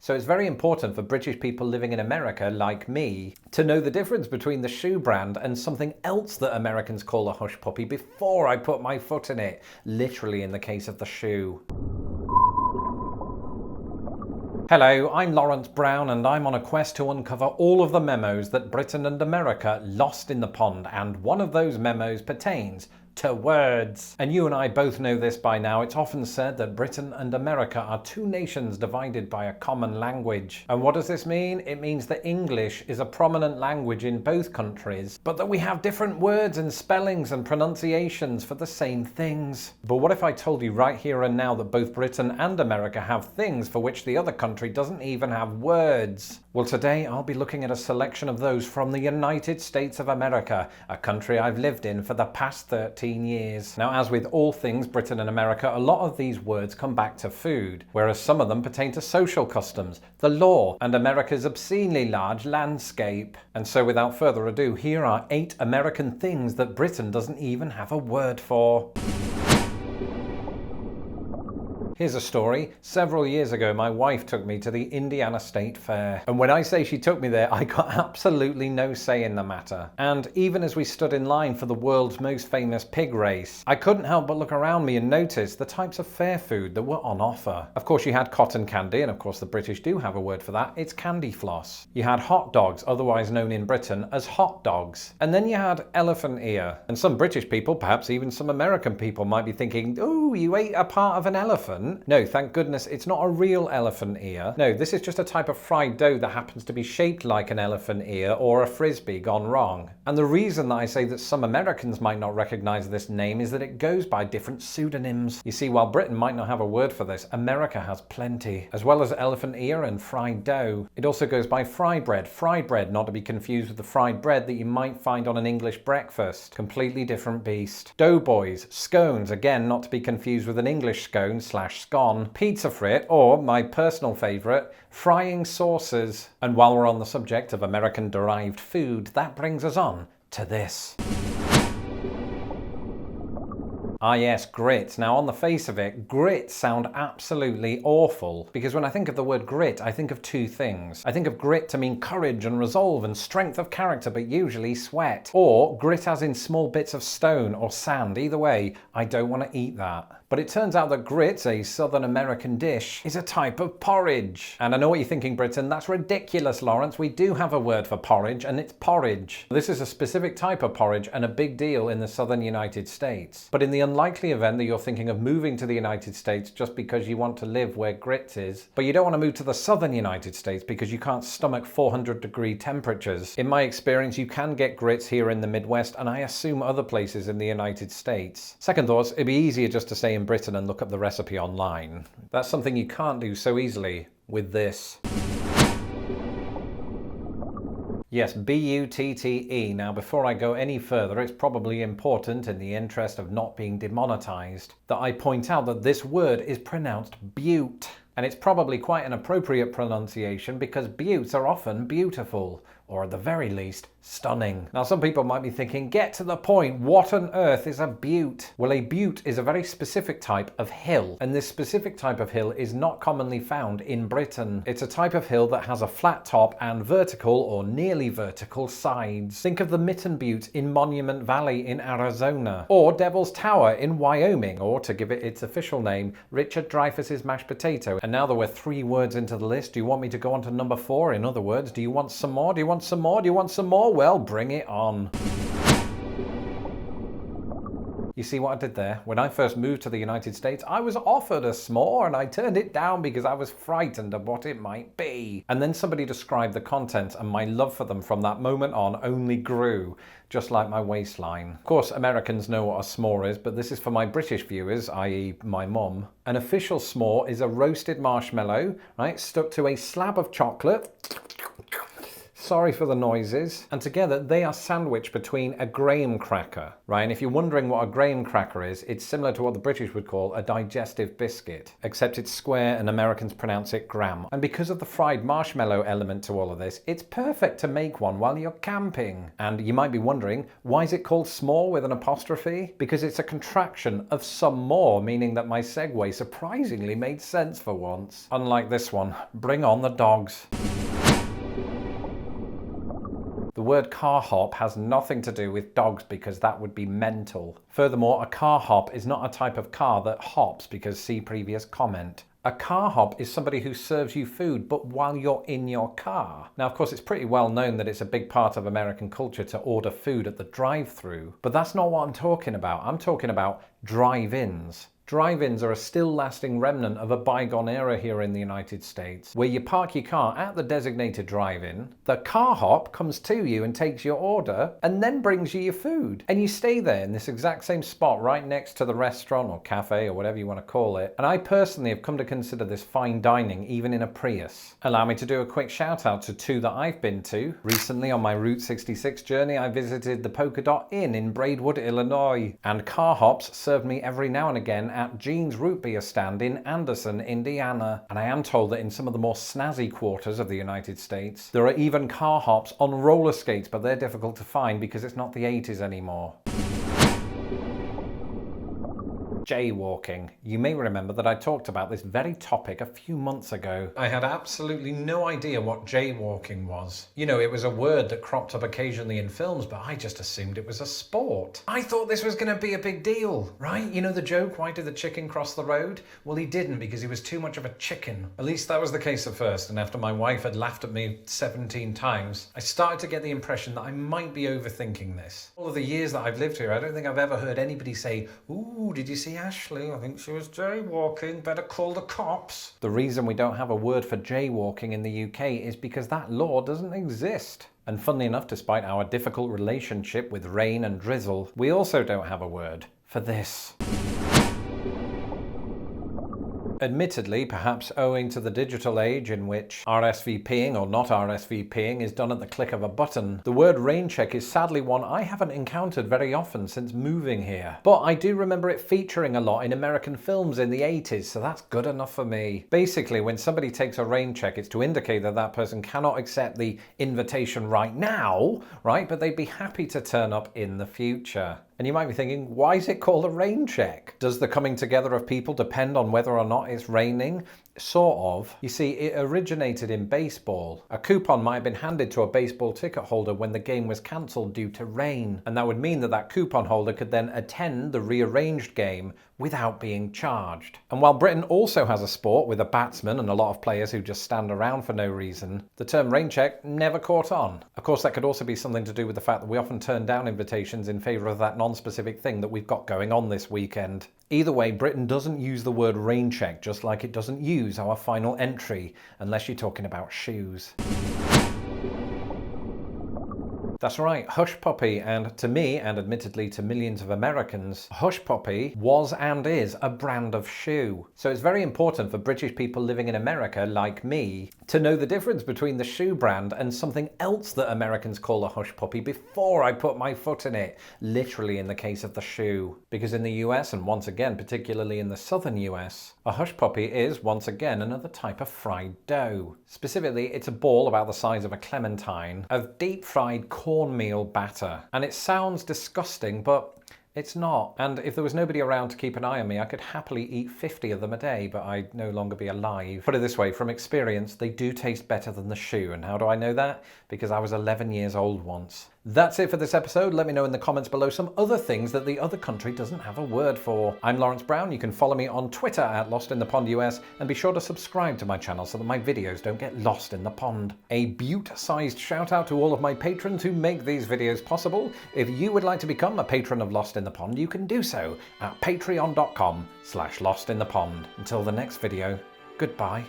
So it's very important for British people living in America, like me, to know the difference between the shoe brand and something else that Americans call a hush puppy before I put my foot in it, literally in the case of the shoe. Hello, I'm Lawrence Brown and I'm on a quest to uncover all of the memos that Britain and America lost in the pond, and one of those memos pertains to words. And you and I both know this by now. It's often said that Britain and America are two nations divided by a common language. And what does this mean? It means that English is a prominent language in both countries, but that we have different words and spellings and pronunciations for the same things. But what if I told you right here and now that both Britain and America have things for which the other country doesn't even have words? Well, today I'll be looking at a selection of those from the United States of America, a country I've lived in for the past 13 years. Now, as with all things Britain and America, a lot of these words come back to food, whereas some of them pertain to social customs, the law, and America's obscenely large landscape. And so without further ado, here are 8 American things that Britain doesn't even have a word for. Here's a story. Several years ago, my wife took me to the Indiana State Fair. And when I say she took me there, I got absolutely no say in the matter. And even as we stood in line for the world's most famous pig race, I couldn't help but look around me and notice the types of fair food that were on offer. Of course, you had cotton candy, and of course the British do have a word for that. It's candy floss. You had hot dogs, otherwise known in Britain as hot dogs. And then you had elephant ear. And some British people, perhaps even some American people, might be thinking, "Oh, you ate a part of an elephant?" No, thank goodness it's not a real elephant ear. No, this is just a type of fried dough that happens to be shaped like an elephant ear or a frisbee gone wrong. And the reason that I say that some Americans might not recognize this name is that it goes by different pseudonyms. You see, while Britain might not have a word for this, America has plenty. As well as elephant ear and fried dough, it also goes by fry bread. Fried bread, not to be confused with the fried bread that you might find on an English breakfast. Completely different beast. Doughboys, scones, again not to be confused with an English scone / scone, pizza frit, or my personal favourite, frying saucers. And while we're on the subject of American-derived food, that brings us on to this. Ah yes, grit. Now on the face of it, grit sound absolutely awful, because when I think of the word grit, I think of two things. I think of grit to mean courage and resolve and strength of character, but usually sweat. Or grit as in small bits of stone or sand. Either way, I don't want to eat that. But it turns out that grit, a Southern American dish, is a type of porridge. And I know what you're thinking, Britain, that's ridiculous, Lawrence. We do have a word for porridge, and it's porridge. This is a specific type of porridge and a big deal in the southern United States. But in the unlikely event that you're thinking of moving to the United States just because you want to live where grit is, but you don't want to move to the southern United States because you can't stomach 400-degree temperatures, in my experience, you can get grits here in the Midwest, and I assume other places in the United States. Second thoughts, it'd be easier just to stay in Britain and look up the recipe online. That's something you can't do so easily with this. Yes, B-U-T-T-E. Now, before I go any further, it's probably important, in the interest of not being demonetized, that I point out that this word is pronounced butte. And it's probably quite an appropriate pronunciation because buttes are often beautiful, or at the very least, stunning. Now, some people might be thinking, get to the point, what on earth is a butte? Well, a butte is a very specific type of hill, and this specific type of hill is not commonly found in Britain. It's a type of hill that has a flat top and vertical or nearly vertical sides. Think of the Mitten Butte in Monument Valley in Arizona, or Devil's Tower in Wyoming, or to give it its official name, Richard Dreyfuss's mashed potato. And now that we're 3 words into the list, do you want me to go on to number 4? In other words, do you want some more? Do you want some more? Do you want some more? Well, bring it on. You see what I did there? When I first moved to the United States, I was offered a s'more and I turned it down because I was frightened of what it might be. And then somebody described the content, and my love for them from that moment on only grew, just like my waistline. Of course, Americans know what a s'more is, but this is for my British viewers, i.e. my mum. An official s'more is a roasted marshmallow, right, stuck to a slab of chocolate, Sorry for the noises. And together they are sandwiched between a graham cracker, right? And if you're wondering what a graham cracker is, it's similar to what the British would call a digestive biscuit, except it's square and Americans pronounce it graham. And because of the fried marshmallow element to all of this, it's perfect to make one while you're camping. And you might be wondering, why is it called s'more with an apostrophe? Because it's a contraction of some more, meaning that my segue surprisingly made sense for once. Unlike this one, bring on the dogs. The word CARHOP has nothing to do with dogs because that would be mental. Furthermore, a CARHOP is not a type of car that hops because see previous comment. A CARHOP is somebody who serves you food, but while you're in your car. Now, of course, it's pretty well known that it's a big part of American culture to order food at the drive-thru, but that's not what I'm talking about. I'm talking about drive-ins. Drive-ins are a still lasting remnant of a bygone era here in the United States, where you park your car at the designated drive-in, the CARHOP comes to you and takes your order, and then brings you your food. And you stay there in this exact same spot right next to the restaurant or cafe or whatever you want to call it. And I personally have come to consider this fine dining even in a Prius. Allow me to do a quick shout out to two that I've been to. Recently on my Route 66 journey, I visited the Polka Dot Inn in Braidwood, Illinois. And CARHOPs served me every now and again at Jean's Root Beer stand in Anderson, Indiana. And I am told that in some of the more snazzy quarters of the United States, there are even CARHOPs on roller skates, but they're difficult to find because it's not the 80s anymore. Jaywalking. You may remember that I talked about this very topic a few months ago. I had absolutely no idea what jaywalking was. You know, it was a word that cropped up occasionally in films, but I just assumed it was a sport. I thought this was going to be a big deal, right? You know the joke, why did the chicken cross the road? Well, he didn't because he was too much of a chicken. At least that was the case at first, and after my wife had laughed at me 17 times, I started to get the impression that I might be overthinking this. All of the years that I've lived here, I don't think I've ever heard anybody say, "Ooh, did you see Ashley? I think she was jaywalking. Better call the cops." The reason we don't have a word for jaywalking in the UK is because that law doesn't exist. And funnily enough, despite our difficult relationship with rain and drizzle, we also don't have a word for this. Admittedly, perhaps owing to the digital age in which RSVPing or not RSVPing is done at the click of a button, the word RAINCHECK is sadly one I haven't encountered very often since moving here. But I do remember it featuring a lot in American films in the 80s, so that's good enough for me. Basically, when somebody takes a rain check, it's to indicate that that person cannot accept the invitation right now, right? But they'd be happy to turn up in the future. And you might be thinking, why is it called a rain check? Does the coming together of people depend on whether or not it's raining? Sort of. You see, it originated in baseball. A coupon might have been handed to a baseball ticket holder when the game was cancelled due to rain. And that would mean that that coupon holder could then attend the rearranged game without being charged. And while Britain also has a sport with a batsman and a lot of players who just stand around for no reason, the term rain check never caught on. Of course, that could also be something to do with the fact that we often turn down invitations in favour of that non-specific thing that we've got going on this weekend. Either way, Britain doesn't use the word rain check, just like it doesn't use our final entry, unless you're talking about shoes. That's right, Hush Puppy, and to me, and admittedly to millions of Americans, Hush Puppy was and is a brand of shoe. So it's very important for British people living in America, like me, to know the difference between the shoe brand and something else that Americans call a Hush Puppy before I put my foot in it, literally in the case of the shoe. Because in the US, and once again, particularly in the southern US, a Hush Puppy is, once again, another type of fried dough. Specifically, it's a ball about the size of a clementine of deep-fried cornmeal batter. And it sounds disgusting, but it's not. And if there was nobody around to keep an eye on me, I could happily eat 50 of them a day, but I'd no longer be alive. Put it this way, from experience, they do taste better than the shoe. And how do I know that? Because I was 11 years old once. That's it for this episode. Let me know in the comments below some other things that the other country doesn't have a word for. I'm Lawrence Brown. You can follow me on Twitter at LostInThePondUS, and be sure to subscribe to my channel so that my videos don't get lost in the pond. A butte-sized shout out to all of my patrons who make these videos possible. If you would like to become a patron of Lost in the Pond, you can do so at patreon.com/LostInThePond. Until the next video, goodbye.